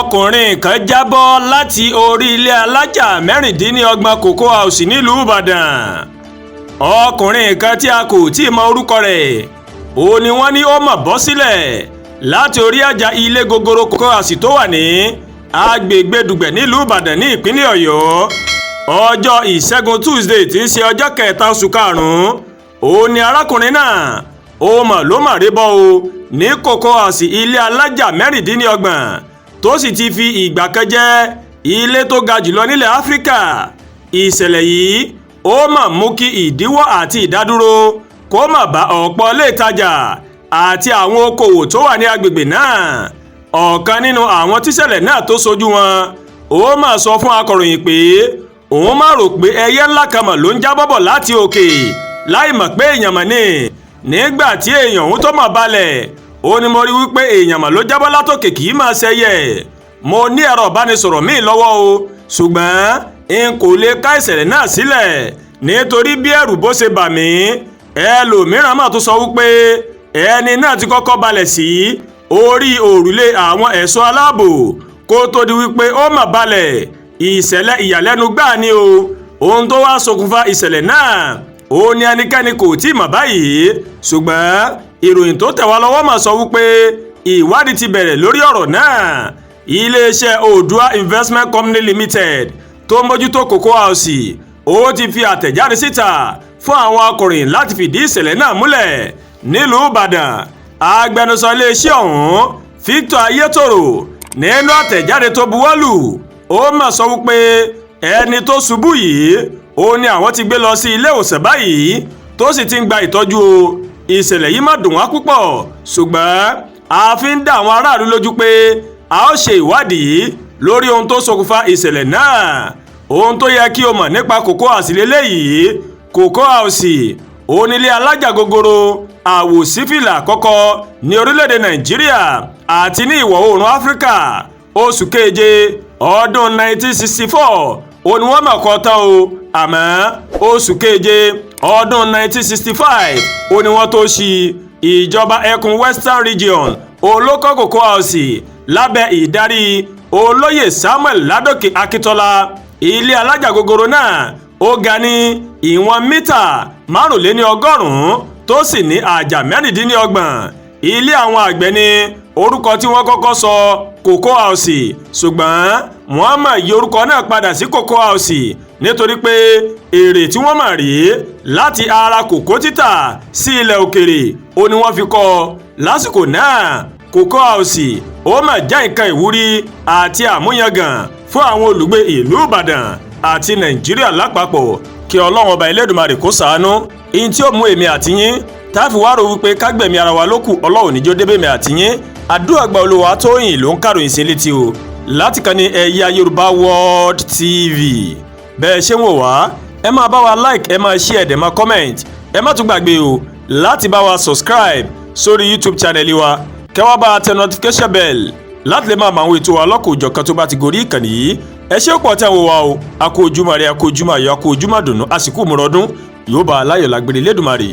ọkùnrin kan jábọ́ láti orí ilé alájà mẹ́rìndínlọ́gbọ̀n Cocoa House nílùú Ìbàdàn. ọkùnrin kan tí a kò tí ì mọ orúkọ rẹ̀ ó ní wọ́n ní ó mà bọ́ sílẹ̀ láti orí àjà ilé gogoro Cocoa House tó wà ní agbègbè Dùgbẹ̀ nílùú Ìbàdàn ní ìpínlẹ̀ Ọ̀yọ́. ọjọ́ ìṣẹ́gun Tuesday tí í ṣe ọjọ́ kẹta oṣù karùn-ún ó ní arákùnrin náà ó mà ló mà rí bọ́ o ní Cocoa House ilé alájà mẹ́rìndínlọ́gbọ̀n tó sì ti fi ìgbà kan jẹ́ ilé tó ga jùlọ nílẹ̀ Áfíríkà. ìṣẹ̀lẹ̀ yìí ó mà mú kí ìdíwọ́ àti ìdádúró kó mà bá ọ̀pọ̀ ilé ìtajà àti àwọn okòwò tó wà ní agbègbè náà. ọ̀kan nínú àwọn tíṣẹ̀lẹ̀ náà tó sojú wọn ó mà sọ fún akọ̀ròyìn pé òun má rò pé ẹyẹ ńlá kan mà ló ń jábọ́ bọ̀ láti òkè láì mọ̀ pé èèyàn mà ní. nígbà tí èèyàn òun tó mà balẹ̀ ó ní mo rí wípé èèyàn mà ló jábọ́ látòkè kì í máa ṣẹyẹ. mo ní ẹ̀rọ ìbánisọ̀rọ̀ míì lọ́wọ́ o ṣùgbọ́n n kò lè ká ìṣẹ̀lẹ̀ náà sílẹ̀ nítorí bí ẹ̀rù bó ṣe bà mí. ẹlòmíràn mà tún sọ wípé ẹni náà ti kọ́kọ́ balẹ̀ sí orí òrùlé àwọn ẹ̀ṣọ́ aláàbò kó tó di wípé ó mà balẹ̀. ìṣẹ̀lẹ̀ ìyàlẹ́nu gbáà ni o. ohun tó wá ṣokùnfà ìṣẹ̀lẹ̀ náà ó ní ẹnikẹ́ni kò tí ì mọ̀ báyìí ṣùgbọ́n ìròyìn tó tẹ̀ wá lọ́wọ́ mà sọ wípé ìwádìí ti bẹ̀rẹ̀ lórí ọ̀rọ̀ náà. iléeṣẹ́ Oòduà Investment Company Limited tó ń mójútó Cocoa House ó ti fi àtẹ̀jáde síta fún àwọn akọ̀ròyìn láti fìdí ìṣẹ̀lẹ̀ náà múlẹ̀ nílùú Ìbàdàn. agbẹnusọ iléeṣẹ́ ọ̀hún Victor Ayétòrò nínú àtẹ̀jáde tó buwọ́lù ó mà sọ wípé ẹni tó ṣubú yìí ó ní àwọn ti gbé lọ sí ilé ìwòsàn báyìí tó sì ti ń gba ìtọ́jú o. ìṣẹ̀lẹ̀ yìí má dùn wá púpọ̀ ṣùgbọ́n a fi ń dá àwọn aráàlú lójú pé a ó ṣe ìwádìí lórí ohun tó ṣokùnfà ìṣẹ̀lẹ̀ náà. ohun tó yẹ kí o mọ̀ nípa Cocoa House lélẹ́yìí. Cocoa House onílé alájà gogoro àwòsífìlà àkọ́kọ́ ní orílẹ̀-èdè Nàìjíríà àti ní ìwọ̀ oòrùn Áfíríkà. oṣù keje ọdún 1964 ó ní wọ́n mọ̀ kọ́ tán o àmọ́ oṣù keje ọdún 1965 ó ní wọ́n tó ṣí. ìjọba ẹkùn Western Region olókọ́ Cocoa House lábẹ́ ìdarí olóyè Samuel Ládòkè Akíntọ́lá. ilé alájà gogoro náà ó ga ní ìwọ̀n mítà 125 tó sì ní àjà 26. ilé àwọn àgbẹ̀ ní orúkọ tí wọ́n kọ́kọ́ sọ Cocoa House ṣùgbọ́n wọ́n mà yí orúkọ náà padà sí Cocoa House nítorí pé èrè tí wọ́n mà rí láti ara kòkó títà sí ilẹ̀ òkèrè ó ní wọ́n fi kọ́ lásìkò náà. Cocoa House ó mà jẹ́ nǹkan ìwúrí àti àmúyangàn fún àwọn olùgbé ìlú Ìbàdàn àti Nàìjíríà lápapọ̀. kí Ọlọ́run ọba Elédùmarè kó ṣàánú ihun tí ó mú èmi àtiyín táfi wá rò wípé kágbẹ̀mí ara wa lókù Ọlọ́run níjó débèmí àtiyín. àdúrà gba Olúwa Tóyìn ló ń kàròyìn sí létí o láti kàn ní Ẹ̀yà Yorùbá World TV. bẹ́ẹ̀ ṣe ń wò wá ẹ máa bá wa like ẹ máa share ẹ dẹ̀ máa comment ẹ má tún gbàgbé o láti bá wa subscribe sórí YouTube channel wa kẹwàá bá tẹ notification bell láti lè máa mọ àwọn ètò wa lọ́kọ̀ọ́jọ̀kan tó bá ti gorí ìkànnì yìí. ẹ ṣé pọ̀ tẹ́ ń wò wá o a kú ojúmọ́ rẹ a kú ojúmọ́ ayọ̀ a kú ojúmọ́ dùnú àsìkò ìmúrọ̀ọ́dún yóò bá a láyọ̀ lágbèrè Elédùmarè.